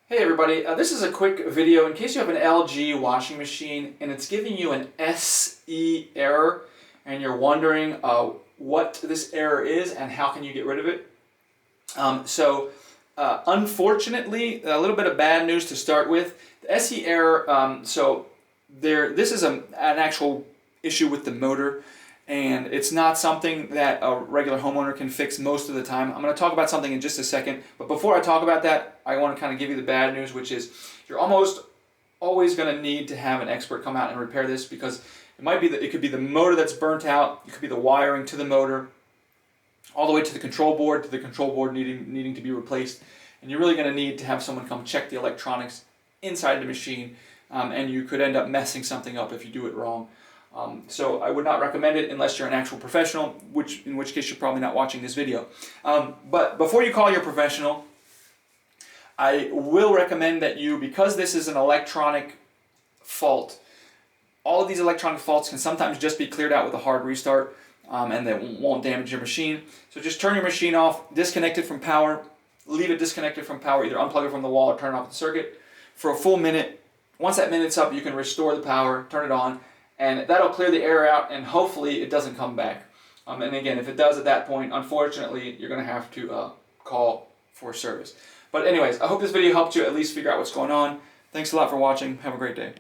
Hey everybody, this is a quick video in case you have an LG washing machine and it's giving you an SE error and you're wondering what this error is and how can you get rid of it. Unfortunately, a little bit of bad news to start with. The SE error, this is an actual issue with the motor, and it's not something that a regular homeowner can fix most of the time. I'm going to talk about something in just a second, but before I talk about that, I want to kind of give you the bad news, which is you're almost always going to need to have an expert come out and repair this, because it could be the motor that's burnt out, it could be the wiring to the motor, all the way to the control board, needing to be replaced, and you're really going to need to have someone come check the electronics inside the machine, and you could end up messing something up if you do it wrong. So I would not recommend it unless you're an actual professional, in which case you're probably not watching this video. But before you call your professional, I will recommend that because this is an electronic fault, all of these electronic faults can sometimes just be cleared out with a hard restart, and they won't damage your machine. So just turn your machine off, disconnect it from power, leave it disconnected from power, either unplug it from the wall or turn it off the circuit for a full minute. Once that minute's up, you can restore the power, turn it on, and that'll clear the error out, and hopefully it doesn't come back. And again, if it does at that point, unfortunately, you're going to have to call for service. But anyways, I hope this video helped you at least figure out what's going on. Thanks a lot for watching. Have a great day.